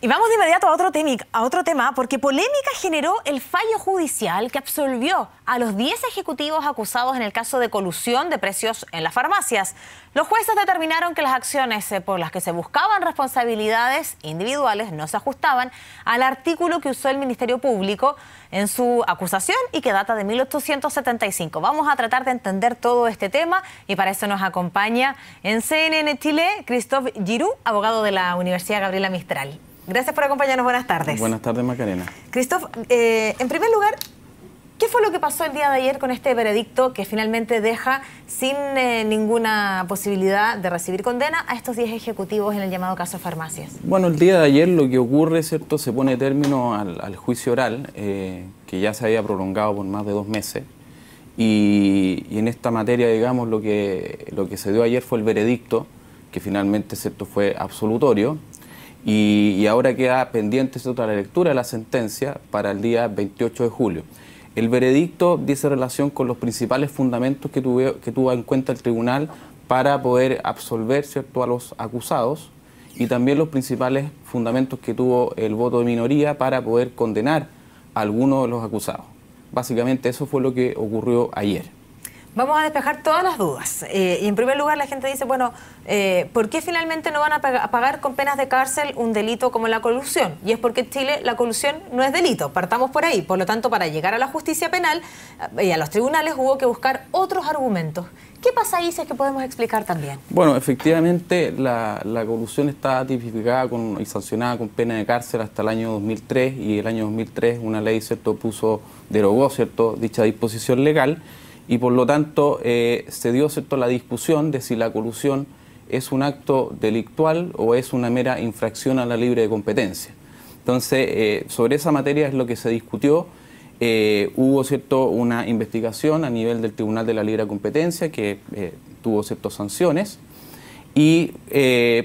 Y vamos de inmediato a otro tema, porque polémica generó el fallo judicial que absolvió a los 10 ejecutivos acusados en el caso de colusión de precios en las farmacias. Los jueces determinaron que las acciones por las que se buscaban responsabilidades individuales no se ajustaban al artículo que usó el Ministerio Público en su acusación y que data de 1875. Vamos a tratar de entender todo este tema y para eso nos acompaña en CNN Chile Christophe Giroux, abogado de la Universidad Gabriela Mistral. Gracias por acompañarnos. Buenas tardes. Buenas tardes, Macarena. Christophe, en primer lugar, ¿qué fue lo que pasó el día de ayer con este veredicto que finalmente deja sin ninguna posibilidad de recibir condena a estos 10 ejecutivos en el llamado caso Farmacias? Bueno, el día de ayer lo que ocurre, ¿cierto? Se pone término al juicio oral, que ya se había prolongado por más de 2 meses. Y en esta materia, digamos, lo que se dio ayer fue el veredicto, que finalmente, ¿cierto?, fue absolutorio. Y ahora queda pendiente la lectura de la sentencia para el día 28 de julio. El veredicto dice relación con los principales fundamentos que tuvo en cuenta el tribunal para poder absolver, ¿cierto?, a los acusados y también los principales fundamentos que tuvo el voto de minoría para poder condenar a alguno de los acusados. Básicamente eso fue lo que ocurrió ayer. Vamos a despejar todas las dudas. Y en primer lugar la gente dice, bueno, ¿por qué finalmente no van a pagar con penas de cárcel un delito como la colusión? Y es porque en Chile la colusión no es delito, partamos por ahí. Por lo tanto, para llegar a la justicia penal y a los tribunales hubo que buscar otros argumentos. ¿Qué pasa ahí si es que podemos explicar también? Bueno, efectivamente la colusión está tipificada y sancionada con pena de cárcel hasta el año 2003 y el año 2003 una ley, ¿cierto?, derogó, ¿cierto?, dicha disposición legal. Y por lo tanto se dio, ¿cierto?, la discusión de si la colusión es un acto delictual o es una mera infracción a la libre competencia. Entonces, sobre esa materia es lo que se discutió. Hubo, ¿cierto?, una investigación a nivel del Tribunal de la Libre Competencia que tuvo ciertas sanciones y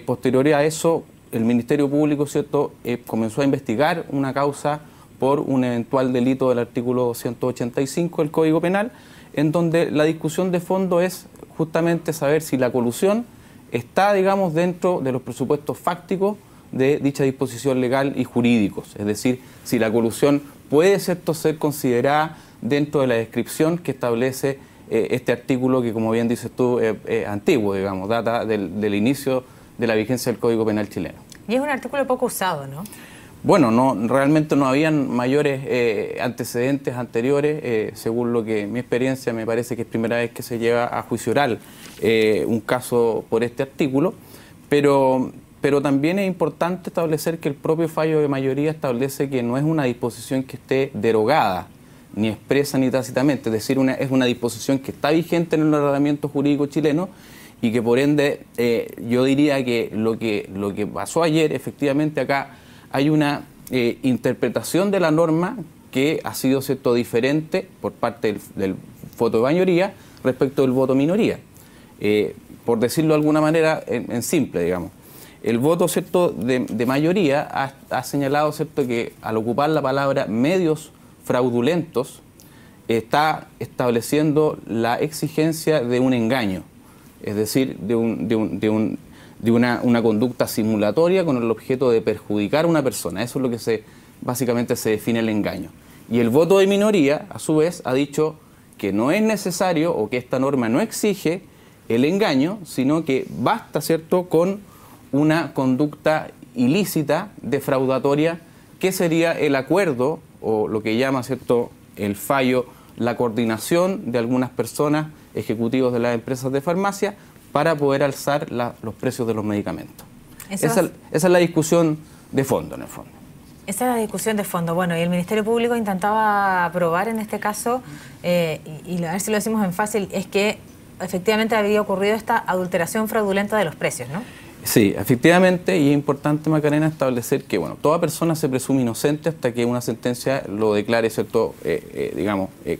posterior a eso el Ministerio Público, ¿cierto?, comenzó a investigar una causa por un eventual delito del artículo 285 del Código Penal, en donde la discusión de fondo es justamente saber si la colusión está, digamos, dentro de los presupuestos fácticos de dicha disposición legal y jurídicos. Es decir, si la colusión puede, ¿cierto?, ser considerada dentro de la descripción que establece este artículo que, como bien dices tú, antiguo, digamos, data del inicio de la vigencia del Código Penal chileno. Y es un artículo poco usado, ¿no? Bueno, realmente no habían mayores antecedentes anteriores, según lo que mi experiencia me parece que es primera vez que se lleva a juicio oral un caso por este artículo, pero también es importante establecer que el propio fallo de mayoría establece que no es una disposición que esté derogada, ni expresa ni tácitamente, es decir, es una disposición que está vigente en el ordenamiento jurídico chileno y que por ende yo diría que lo que pasó ayer, efectivamente acá, hay una interpretación de la norma que ha sido, ¿cierto?, diferente por parte del voto de mayoría respecto del voto de minoría. Por decirlo de alguna manera, en simple, digamos. El voto, ¿cierto?, de mayoría ha señalado, ¿cierto?, que al ocupar la palabra medios fraudulentos está estableciendo la exigencia de un engaño, es decir, de una conducta simulatoria con el objeto de perjudicar a una persona. Eso es lo que básicamente se define el engaño. Y el voto de minoría, a su vez, ha dicho que no es necesario o que esta norma no exige el engaño, sino que basta, ¿cierto?, con una conducta ilícita, defraudatoria, que sería el acuerdo o lo que llama, ¿cierto?, el fallo, la coordinación de algunas personas, ejecutivos de las empresas de farmacia, para poder alzar los precios de los medicamentos. Esa es la discusión de fondo, en el fondo. Esa es la discusión de fondo. Bueno, y el Ministerio Público intentaba probar en este caso, y a ver si lo decimos en fácil, es que efectivamente había ocurrido esta adulteración fraudulenta de los precios, ¿no? Sí, efectivamente, y es importante, Macarena, establecer que, bueno, toda persona se presume inocente hasta que una sentencia lo declare, ¿cierto?,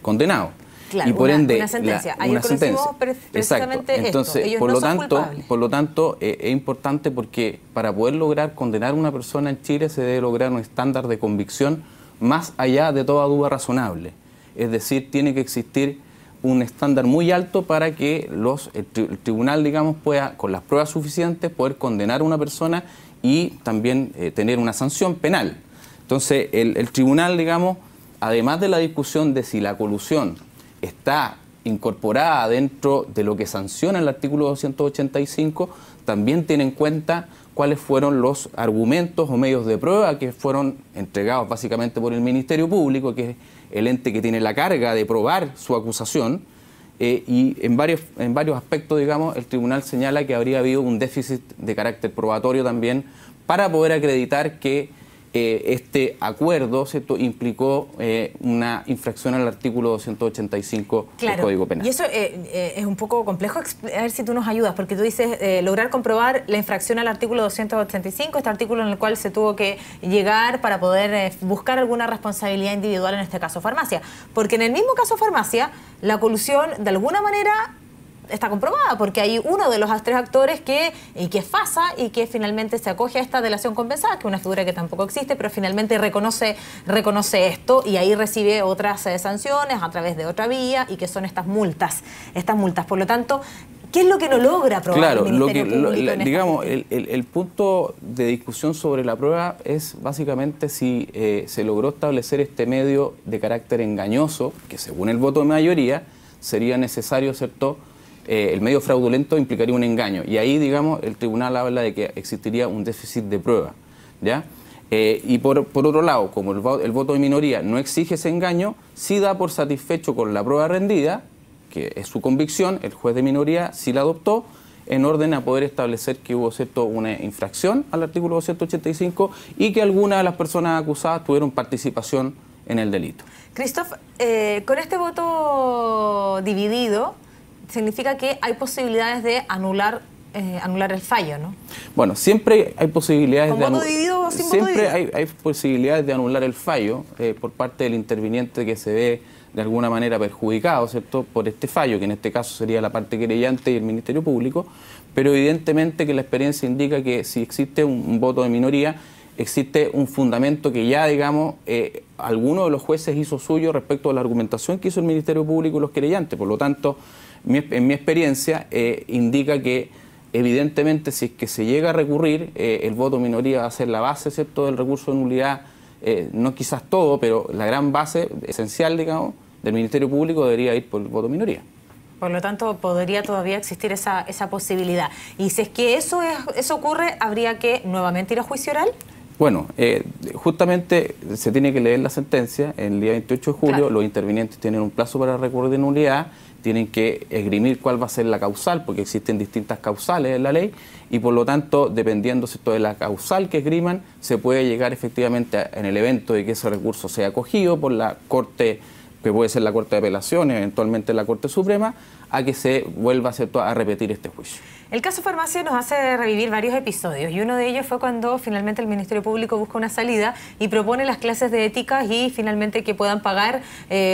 condenado. Claro, y por ende, una sentencia. Ayer conocimos precisamente esto. Entonces, ellos por lo tanto, es importante porque para poder lograr condenar a una persona en Chile se debe lograr un estándar de convicción más allá de toda duda razonable. Es decir, tiene que existir un estándar muy alto para que el tribunal, digamos, pueda, con las pruebas suficientes, poder condenar a una persona y también tener una sanción penal. Entonces, el tribunal, digamos, además de la discusión de si la colusión está incorporada dentro de lo que sanciona el artículo 285, también tiene en cuenta cuáles fueron los argumentos o medios de prueba que fueron entregados básicamente por el Ministerio Público, que es el ente que tiene la carga de probar su acusación, y en varios aspectos, digamos, el tribunal señala que habría habido un déficit de carácter probatorio también para poder acreditar que este acuerdo, ¿cierto?, implicó una infracción al artículo 285 del Código Penal. Y eso es un poco complejo, a ver si tú nos ayudas, porque tú dices lograr comprobar la infracción al artículo 285, este artículo en el cual se tuvo que llegar para poder buscar alguna responsabilidad individual, en este caso Farmacia. Porque en el mismo caso Farmacia, la colusión de alguna manera está comprobada, porque hay uno de los tres actores que es FASA y que finalmente se acoge a esta delación compensada, que es una figura que tampoco existe, pero finalmente reconoce esto y ahí recibe otras sanciones a través de otra vía, y que son estas multas. Por lo tanto, ¿qué es lo que no logra probar el Ministerio Público? Digamos, el punto de discusión sobre la prueba es básicamente si se logró establecer este medio de carácter engañoso, que según el voto de mayoría sería necesario, ¿cierto?, el medio fraudulento implicaría un engaño, y ahí, digamos, el tribunal habla de que existiría un déficit de prueba, ¿ya? Y por otro lado, como el voto de minoría no exige ese engaño, sí da por satisfecho con la prueba rendida, que es su convicción, el juez de minoría sí la adoptó, en orden a poder establecer que hubo, ¿cierto?, una infracción al artículo 285 y que algunas de las personas acusadas tuvieron participación en el delito. Christoph, con este voto dividido, significa que hay posibilidades de anular el fallo, ¿no? Bueno, siempre hay posibilidades ¿Con voto dividido o sin voto dividido? Hay posibilidades de anular el fallo por parte del interviniente que se ve de alguna manera perjudicado, ¿cierto?, por este fallo, que en este caso sería la parte querellante y el Ministerio Público, pero evidentemente que la experiencia indica que si existe un voto de minoría, existe un fundamento que ya, digamos, alguno de los jueces hizo suyo respecto a la argumentación que hizo el Ministerio Público y los querellantes. Por lo tanto, en mi experiencia indica que evidentemente si es que se llega a recurrir, el voto de minoría va a ser la base, ¿cierto?, del recurso de nulidad, no quizás todo, pero la gran base esencial, digamos, del Ministerio Público debería ir por el voto de minoría. Por lo tanto, podría todavía existir esa posibilidad. Y si es que eso ocurre, ¿habría que nuevamente ir a juicio oral? Bueno, justamente se tiene que leer la sentencia el día 28 de julio, claro. Los intervinientes tienen un plazo para recurrir de nulidad, tienen que esgrimir cuál va a ser la causal, porque existen distintas causales en la ley, y por lo tanto, dependiendo, ¿cierto?, de la causal que esgriman, se puede llegar efectivamente en el evento de que ese recurso sea acogido por la Corte, que puede ser la Corte de Apelaciones, eventualmente la Corte Suprema, a que se vuelva, ¿cierto?, a repetir este juicio. El caso Farmacia nos hace revivir varios episodios, y uno de ellos fue cuando finalmente el Ministerio Público busca una salida y propone las clases de ética y finalmente que puedan pagar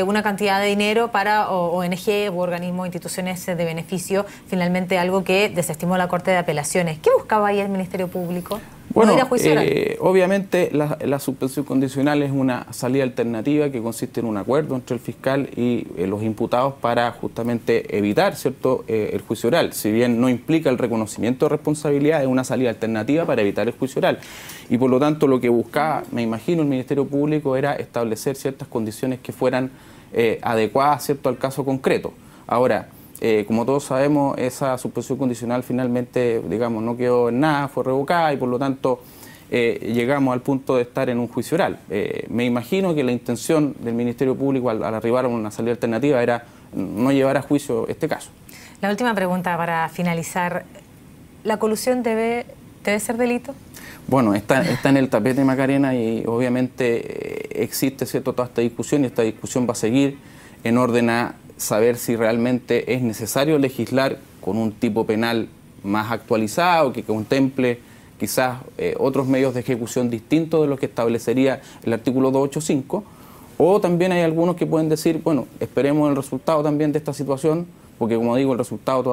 una cantidad de dinero para ONG u organismos o instituciones de beneficio, finalmente algo que desestimó la Corte de Apelaciones. ¿Qué buscaba ahí el Ministerio Público? Bueno, obviamente la suspensión condicional es una salida alternativa que consiste en un acuerdo entre el fiscal y los imputados para justamente evitar, ¿cierto?, el juicio oral. Si bien no implica el reconocimiento de responsabilidad, es una salida alternativa para evitar el juicio oral. Y por lo tanto lo que buscaba, me imagino, el Ministerio Público era establecer ciertas condiciones que fueran adecuadas, ¿cierto?, al caso concreto. Ahora, como todos sabemos, esa suspensión condicional finalmente, digamos, no quedó en nada, fue revocada y por lo tanto llegamos al punto de estar en un juicio oral. Me imagino que la intención del Ministerio Público al arribar a una salida alternativa era no llevar a juicio este caso. La última pregunta para finalizar. ¿La colusión debe ser delito? Bueno, está en el tapete, Macarena, y obviamente existe, ¿cierto?, toda esta discusión, y esta discusión va a seguir en orden a saber si realmente es necesario legislar con un tipo penal más actualizado, que contemple quizás otros medios de ejecución distintos de los que establecería el artículo 285, o también hay algunos que pueden decir, bueno, esperemos el resultado también de esta situación, porque como digo, el resultado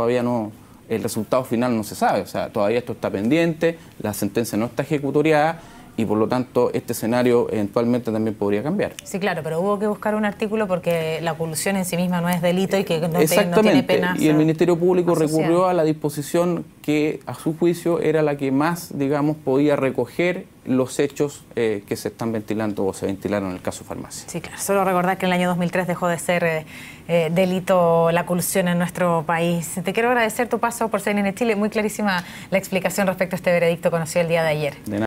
final no se sabe, o sea, todavía esto está pendiente, la sentencia no está ejecutoriada, y por lo tanto este escenario eventualmente también podría cambiar. Sí, claro, pero hubo que buscar un artículo porque la colusión en sí misma no es delito y que no tiene penas. Y el Ministerio Público asociadas. recurrió a la disposición que a su juicio era la que más, digamos, podía recoger los hechos que se están ventilando o se ventilaron en el caso Farmacia. Sí, claro. Solo recordar que en el año 2003 dejó de ser delito la colusión en nuestro país. Te quiero agradecer tu paso por CNN Chile. Muy clarísima la explicación respecto a este veredicto conocido el día de ayer.